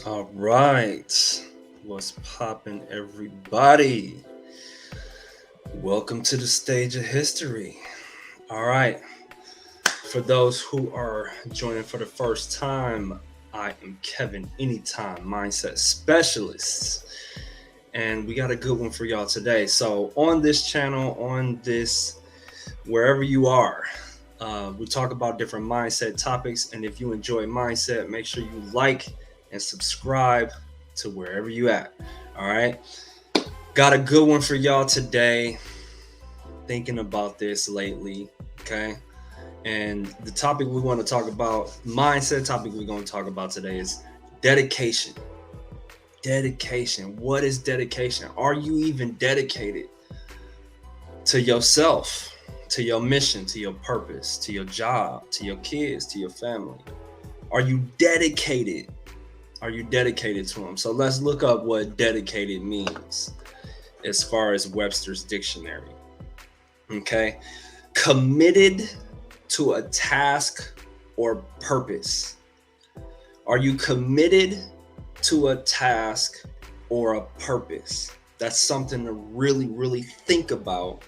All right. What's poppin', everybody? Welcome to the stage of history. All right. For those who are joining for the first time, I am Kevin, Anytime Mindset Specialist. And we got a good one for y'all today. So, on this channel, wherever you are, we talk about different mindset topics. And if you enjoy mindset, make sure you like and subscribe to wherever you at. All right. Got a good one for y'all today. Thinking about this lately. Okay. And the topic we want to talk about, mindset topic we're going to talk about today is dedication. Dedication. What is dedication? Are you even dedicated to yourself, to your mission, to your purpose, to your job, to your kids, to your family? Are you dedicated? Are you dedicated to them? So let's look up what dedicated means as far as Webster's dictionary. Okay. Committed to a task or purpose. Are you committed to a task or a purpose? That's something to really, really think about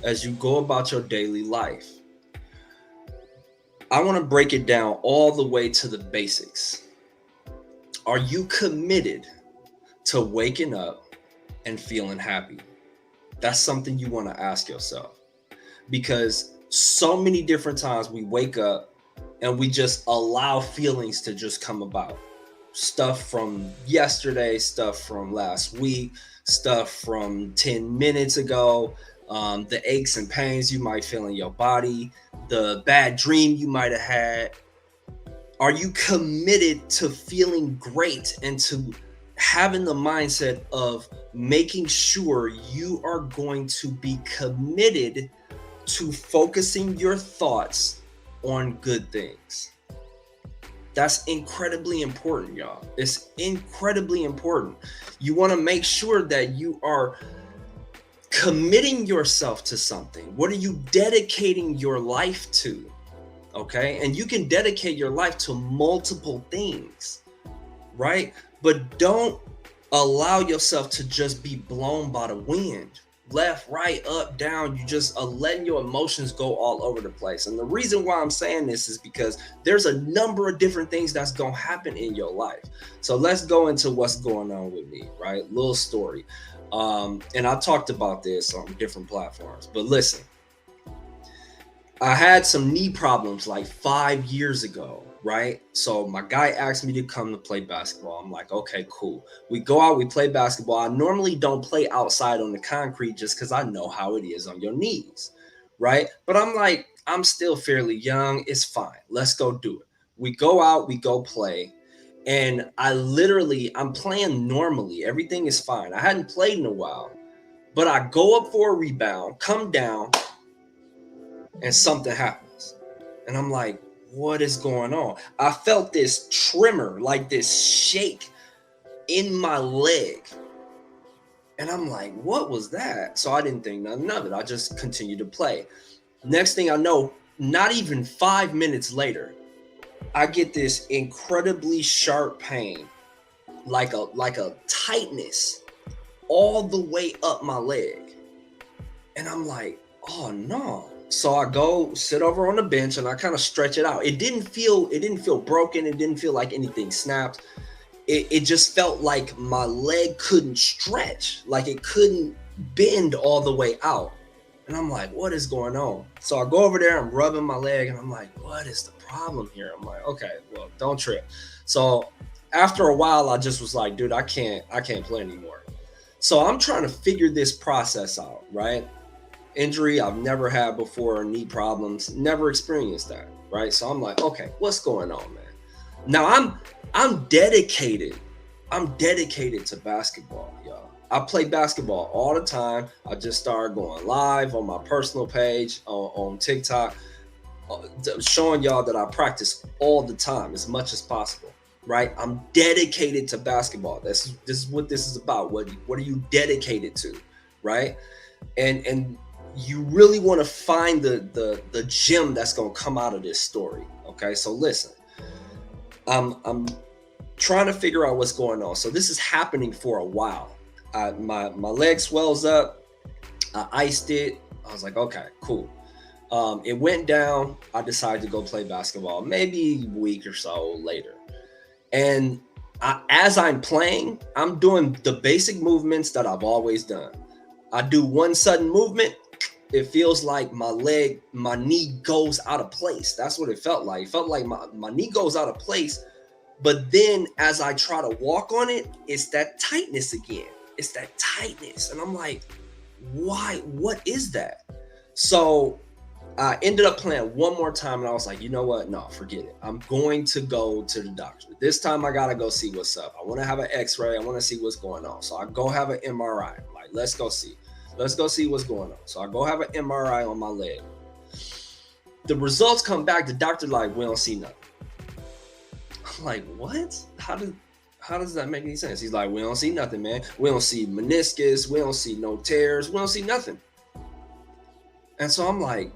as you go about your daily life. I want to break it down all the way to the basics. Are you committed to waking up and feeling happy? That's something you want to ask yourself, because so many different times we wake up and we just allow feelings to just come about. Stuff from yesterday, stuff from last week, stuff from 10 minutes ago, the aches and pains you might feel in your body, the bad dream you might have had. Are you committed to feeling great and to having the mindset of making sure you are going to be committed to focusing your thoughts on good things? That's incredibly important, y'all. It's incredibly important. You want to make sure that you are committing yourself to something. What are you dedicating your life to? Okay. And you can dedicate your life to multiple things, right? But don't allow yourself to just be blown by the wind. Left, right, up, down. You just letting your emotions go all over the place. And the reason why I'm saying this is because there's a number of different things that's going to happen in your life. So let's go into what's going on with me, right? Little story. And I talked about this on different platforms, but listen, I had some knee problems like 5 years ago, right? So my guy asked me to come to play basketball. I'm like, okay, cool. We go out, we play basketball. I normally don't play outside on the concrete just because I know how it is on your knees, right? But I'm like, I'm still fairly young. It's fine. Let's go do it. We go out, we go play. And I'm playing normally. Everything is fine. I hadn't played in a while, but I go up for a rebound, come down, and something happens. And I'm like, what is going on? I felt this tremor, like this shake in my leg. And I'm like, what was that? So I didn't think nothing of it. I just continued to play. Next thing I know, not even 5 minutes later, I get this incredibly sharp pain, like a tightness all the way up my leg. And I'm like, oh no. So I go sit over on the bench and I kind of stretch it out. It didn't feel broken. It didn't feel like anything snapped. It just felt like my leg couldn't stretch, like it couldn't bend all the way out. And I'm like, what is going on? So I go over there, I'm rubbing my leg, and I'm like, what is the problem here? I'm like, okay, well, don't trip. So after a while, I just was like, dude, I can't play anymore. So I'm trying to figure this process out, right? Injury I've never had before, knee problems, never experienced that, right? So I'm like, okay, what's going on, man? Now I'm dedicated. I'm dedicated to basketball, y'all. I play basketball all the time. I just started going live on my personal page on TikTok, showing y'all that I practice all the time as much as possible, right? I'm dedicated to basketball. This is what this is about. What are you dedicated to, right? And you really want to find the gem that's going to come out of this story. Okay, so listen, I'm trying to figure out what's going on. So this is happening for a while. My leg swells up. I iced it. I was like, okay, cool. It went down. I decided to go play basketball maybe a week or so later. And as I'm playing, I'm doing the basic movements that I've always done. I do one sudden movement. It feels like my knee goes out of place. That's what it felt like. It felt like my knee goes out of place. But then as I try to walk on it, it's that tightness again. It's that tightness. And I'm like, why? What is that? So I ended up playing one more time, and I was like, you know what? No, forget it. I'm going to go to the doctor. This time I got to go see what's up. I want to have an x-ray. I want to see what's going on. So I go have an MRI. I'm like, let's go see what's going on. So I go have an MRI on my leg. The results come back. The doctor like, we don't see nothing. I'm like, what? How does that make any sense? He's like, we don't see nothing, man. We don't see meniscus. We don't see no tears. We don't see nothing. And so I'm like,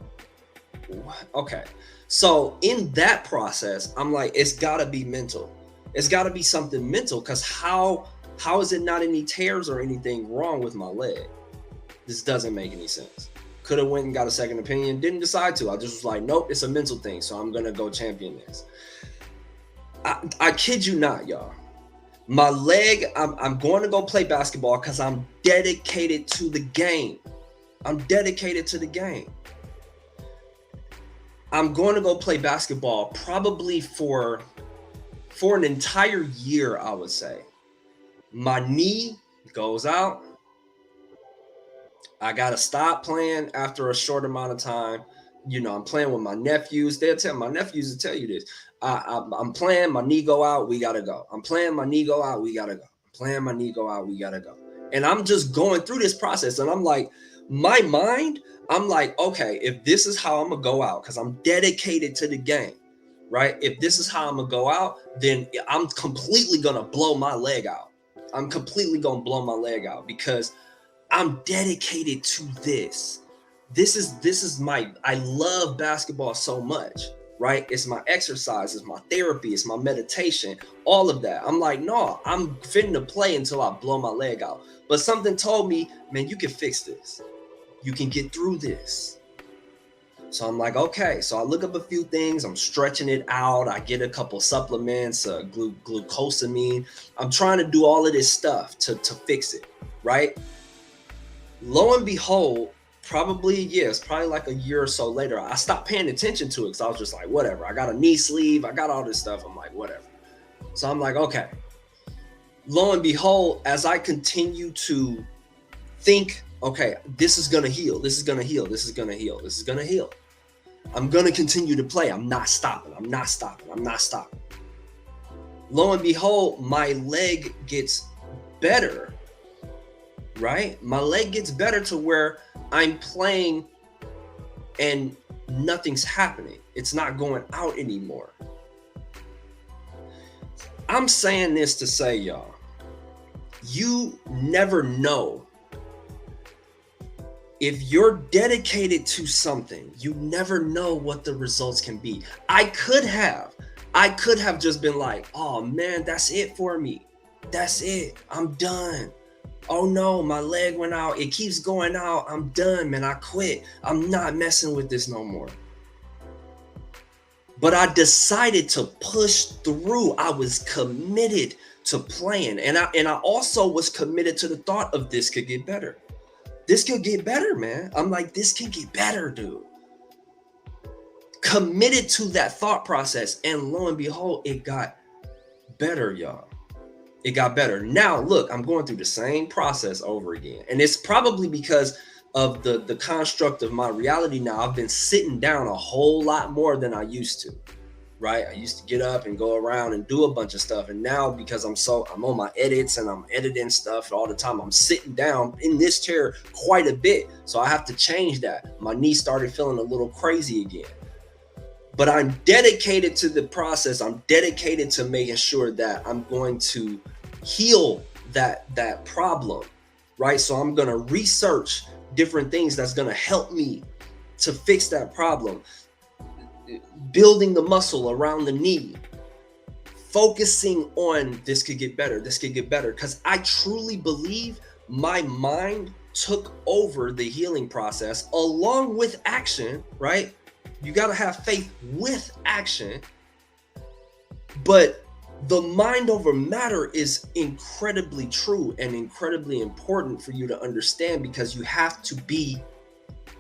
what? Okay. So in that process, I'm like, it's gotta be mental. It's gotta be something mental, because how is it not any tears or anything wrong with my leg? This doesn't make any sense. Could have went and got a second opinion. Didn't decide to. I just was like, nope, it's a mental thing. So I'm gonna go champion this. I kid you not, y'all. My leg, I'm going to go play basketball because I'm dedicated to the game. I'm dedicated to the game. I'm going to go play basketball probably for an entire year, I would say. My knee goes out. I got to stop playing after a short amount of time. You know, I'm playing with my nephews. My nephews will tell you this. I'm playing, my knee go out, we got to go. I'm playing, my knee go out, we got to go. I'm playing, my knee go out, we got to go. And I'm just going through this process. And I'm like, my mind, I'm like, okay, if this is how I'm going to go out, because I'm dedicated to the game, right? If this is how I'm going to go out, then I'm completely going to blow my leg out. I'm completely going to blow my leg out because I'm dedicated to this. This is I love basketball so much, right? It's my exercise, it's my therapy, it's my meditation, all of that. I'm like, no, I'm fitting to play until I blow my leg out. But something told me, man, you can fix this. You can get through this. So I'm like, okay. So I look up a few things. I'm stretching it out. I get a couple supplements, glucosamine. I'm trying to do all of this stuff to fix it, right? Lo and behold, it's probably like a year or so later, I stopped paying attention to it because I was just like, whatever. I got a knee sleeve. I got all this stuff. I'm like, whatever. So I'm like, okay. Lo and behold, as I continue to think, okay, this is going to heal. This is going to heal. This is going to heal. This is going to heal. I'm going to continue to play. I'm not stopping. I'm not stopping. I'm not stopping. Lo and behold, my leg gets better, right? My leg gets better to where I'm playing and nothing's happening. It's not going out anymore. I'm saying this to say, y'all, you never know. If you're dedicated to something, you never know what the results can be. I could have just been like, oh man, that's it for me. That's it. I'm done. Oh no, my leg went out. It keeps going out. I'm done, man. I quit. I'm not messing with this no more. But I decided to push through. I was committed to playing. And I also was committed to the thought of this could get better. This could get better, man. I'm like, this can get better, dude. Committed to that thought process. And lo and behold, it got better, y'all. It got better. Now, look, I'm going through the same process over again. And it's probably because of the construct of my reality now. I've been sitting down a whole lot more than I used to, right? I used to get up and go around and do a bunch of stuff. And now, because I'm on my edits and I'm editing stuff all the time, I'm sitting down in this chair quite a bit. So I have to change that. My knee started feeling a little crazy again. But I'm dedicated to the process. I'm dedicated to making sure that I'm going to heal that problem, right? So I'm going to research different things that's going to help me to fix that problem. Building the muscle around the knee, focusing on this could get better, this could get better. Because I truly believe my mind took over the healing process along with action, right? You got to have faith with action. But the mind over matter is incredibly true and incredibly important for you to understand, because you have to be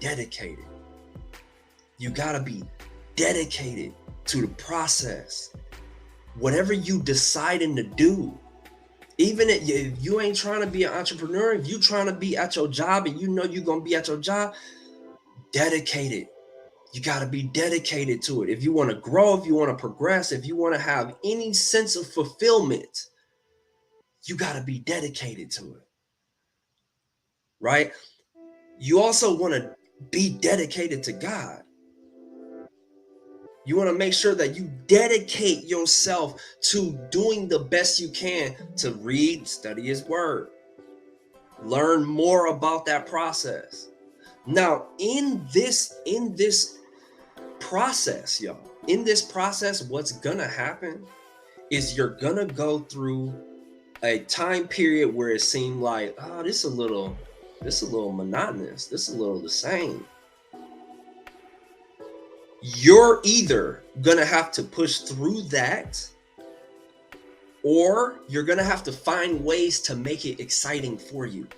dedicated. You got to be dedicated to the process. Whatever you deciding to do, even if you ain't trying to be an entrepreneur, if you trying to be at your job and you know you're going to be at your job, dedicated. You got to be dedicated to it. If you want to grow, if you want to progress, if you want to have any sense of fulfillment, you got to be dedicated to it, right? You also want to be dedicated to God. You want to make sure that you dedicate yourself to doing the best you can to read, study his word, learn more about that process. Now, in this process, y'all, in this process, what's gonna happen is you're gonna go through a time period where it seemed like, oh, this a little monotonous, this a little the same. You're either gonna have to push through that, or you're gonna have to find ways to make it exciting for you.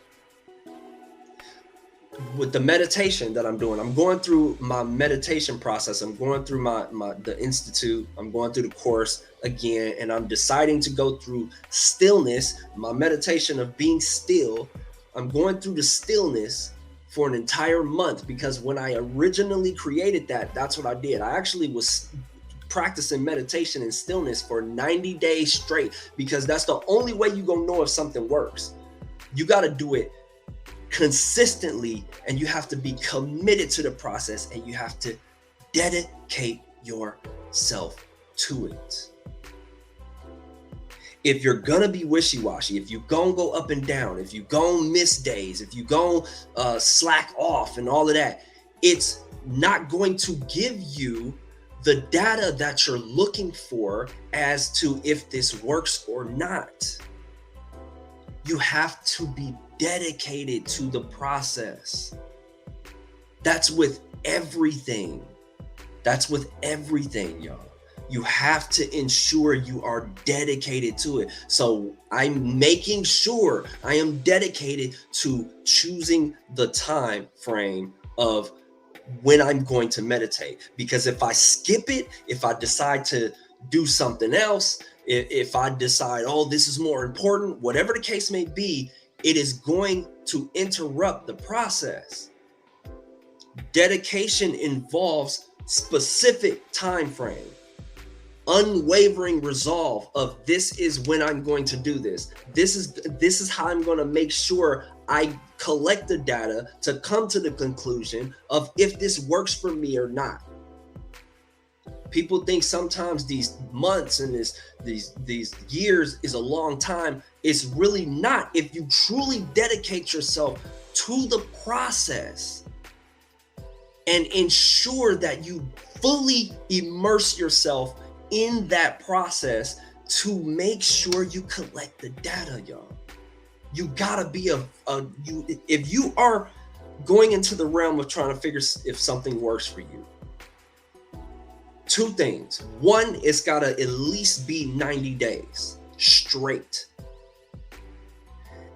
With the meditation that I'm doing, I'm going through my meditation process. I'm going through the institute. I'm going through the course again, and I'm deciding to go through stillness, my meditation of being still. I'm going through the stillness for an entire month, because when I originally created that's what I did. I actually was practicing meditation and stillness for 90 days straight, because that's the only way you're gonna know if something works. You got to do it consistently, and you have to be committed to the process, and you have to dedicate yourself to it. If you're gonna be wishy-washy, if you gonna go up and down, if you gonna miss days, if you gonna slack off and all of that, it's not going to give you the data that you're looking for as to if this works or not. You have to be dedicated to the process. That's with everything. That's with everything, y'all. You have to ensure you are dedicated to it. So I'm making sure I am dedicated to choosing the time frame of when I'm going to meditate. Because if I skip it, if I decide to do something else, if I decide, oh, this is more important, whatever the case may be, it is going to interrupt the process. Dedication involves specific time frame, unwavering resolve of this is when I'm going to do this. This is how I'm going to make sure I collect the data to come to the conclusion of if this works for me or not. People think sometimes these months and these years is a long time. It's really not. If you truly dedicate yourself to the process and ensure that you fully immerse yourself in that process to make sure you collect the data, y'all. You gotta be if you are going into the realm of trying to figure if something works for you, two things. One, it's gotta at least be 90 days straight.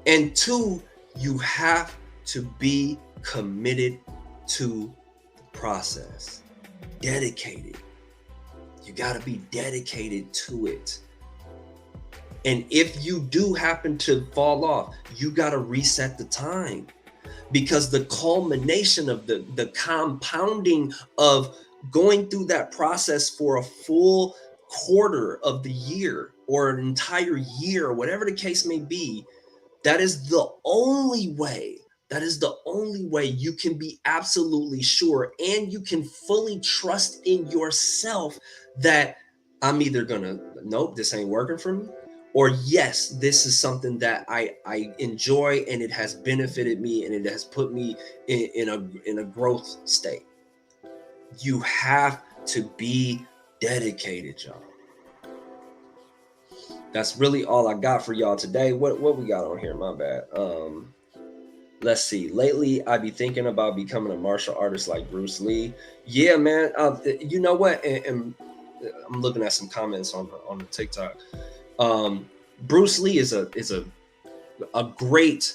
And two, you have to be committed to the process, dedicated. You gotta be dedicated to it. And if you do happen to fall off, you gotta reset the time, because the culmination of the compounding of going through that process for a full quarter of the year or an entire year, or whatever the case may be, that is the only way you can be absolutely sure, and you can fully trust in yourself that I'm either gonna, nope, this ain't working for me, or yes, this is something that I enjoy and it has benefited me and it has put me in a growth state. You have to be dedicated, y'all. That's really all I got for y'all today. What we got on here? My bad. Let's see. Lately, I be thinking about becoming a martial artist like Bruce Lee. Yeah, man. You know what? And I'm looking at some comments on the TikTok. Um, Bruce Lee is a great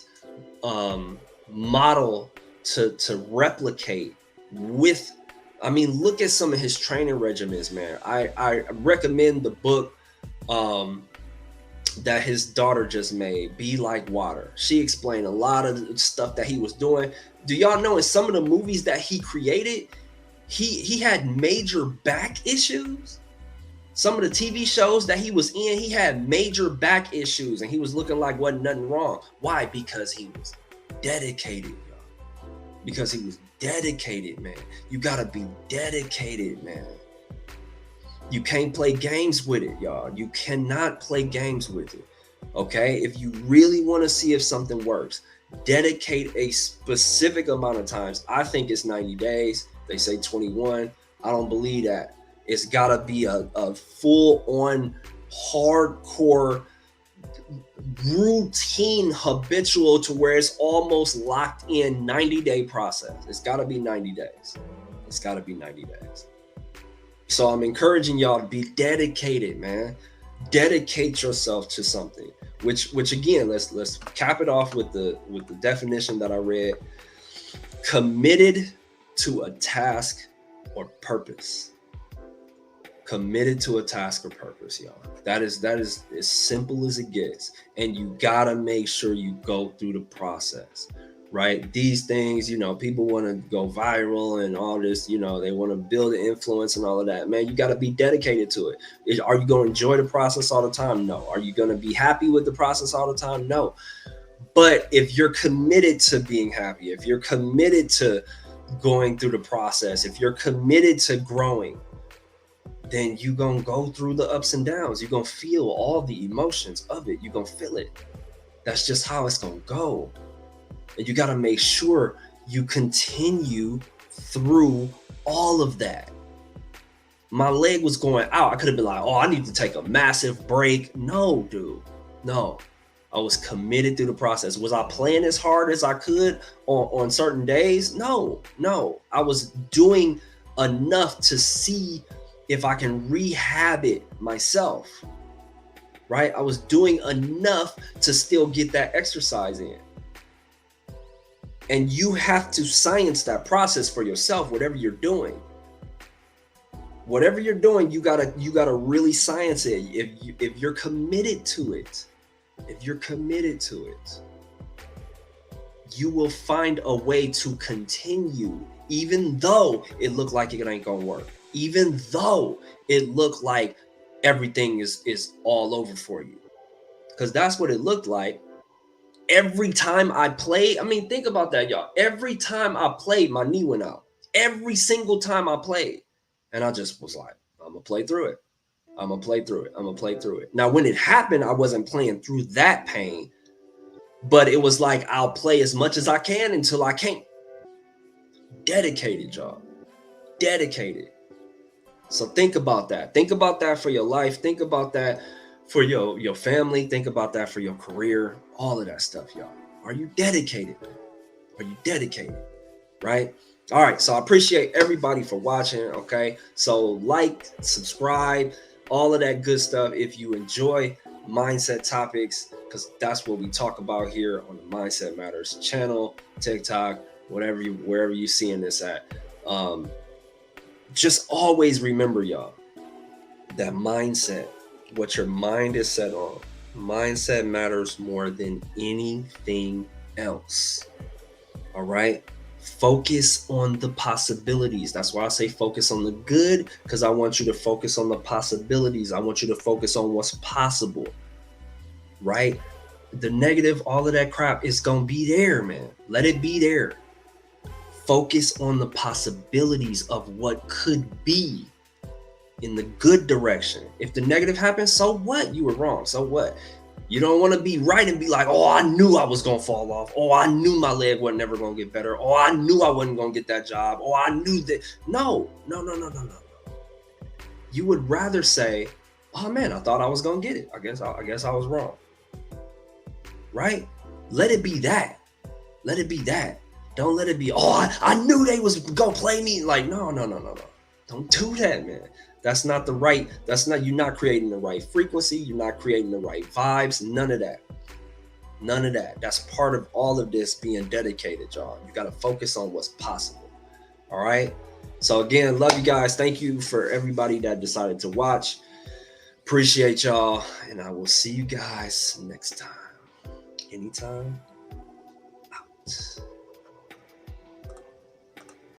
model to replicate with. I mean, look at some of his training regimens, man. I recommend the book that his daughter just made, Be Like Water. She explained a lot of the stuff that he was doing. Do y'all know in some of the movies that he created, he had major back issues? Some of the TV shows that he was in, he had major back issues and he was looking like wasn't nothing wrong. Why? Because he was dedicated, y'all. Because he was dedicated, man. You gotta be dedicated, man. You can't play games with it, y'all. You cannot play games with it. Okay? If you really want to see if something works, dedicate a specific amount of times. I think it's 90 days. They say 21. I don't believe that. It's got to be a full-on, hardcore, routine, habitual to where it's almost locked in 90-day process. It's got to be 90 days. It's got to be 90 days. So I'm encouraging y'all to be dedicated, man. Dedicate yourself to something. Which again, let's cap it off with the definition that I read. Committed to a task or purpose. Committed to a task or purpose, y'all. That is as simple as it gets. And you gotta make sure you go through the process. Right? These things, people want to go viral and all this, they want to build influence and all of that. Man, you got to be dedicated to it. Are you going to enjoy the process all the time? No. Are you going to be happy with the process all the time? No. But if you're committed to being happy, if you're committed to going through the process, if you're committed to growing, then you're going to go through the ups and downs. You're going to feel all the emotions of it. You're going to feel it. That's just how it's going to go. And you got to make sure you continue through all of that. My leg was going out. I could have been like, oh, I need to take a massive break. No, dude. No. I was committed through the process. Was I playing as hard as I could on certain days? No. I was doing enough to see if I can rehab it myself. Right? I was doing enough to still get that exercise in. And you have to science that process for yourself, whatever you're doing. Whatever you're doing, you gotta really science it. If you're committed to it, you will find a way to continue, even though it looked like it ain't gonna work. Even though it looked like everything is all over for you. Because that's what it looked like. Every time I played, I mean, think about that, y'all. Every time I played, my knee went out. Every single time I played. And I just was like, I'm going to play through it. Now, when it happened, I wasn't playing through that pain. But it was like, I'll play as much as I can until I can't. Dedicated, y'all. Dedicated. So think about that. Think about that for your life. Think about that for your family. Think about that for your career. All of that stuff, y'all. Are you dedicated? Are you dedicated? Right? All right. So I appreciate everybody for watching. Okay. So like, subscribe, all of that good stuff. If you enjoy mindset topics, because that's what we talk about here on the Mindset Matters channel, TikTok, wherever you seeing this at. Just always remember, y'all, that mindset, what your mind is set on, mindset matters more than anything else. All right? Focus on the possibilities. That's why I say focus on the good, because I want you to focus on the possibilities. I want you to focus on what's possible. Right? The negative, all of that crap is going to be there, man. Let it be there. Focus on the possibilities of what could be in the good direction. If the negative happens, so what? You were wrong. So what? You don't want to be right and be like, oh, I knew I was going to fall off. Oh, I knew my leg wasn't never going to get better. Oh, I knew I wasn't going to get that job. Oh, I knew that. No. You would rather say, Oh man, I thought I was gonna get it. I guess I was wrong. Right? Let it be that. Let it be that. Don't let it be, oh, I knew they was gonna play me. Like, no. Don't do that, man. You're not creating the right frequency. You're not creating the right vibes. None of that. None of that. That's part of all of this being dedicated, y'all. You got to focus on what's possible. All right. So again, love you guys. Thank you for everybody that decided to watch. Appreciate y'all. And I will see you guys next time. Anytime. Out.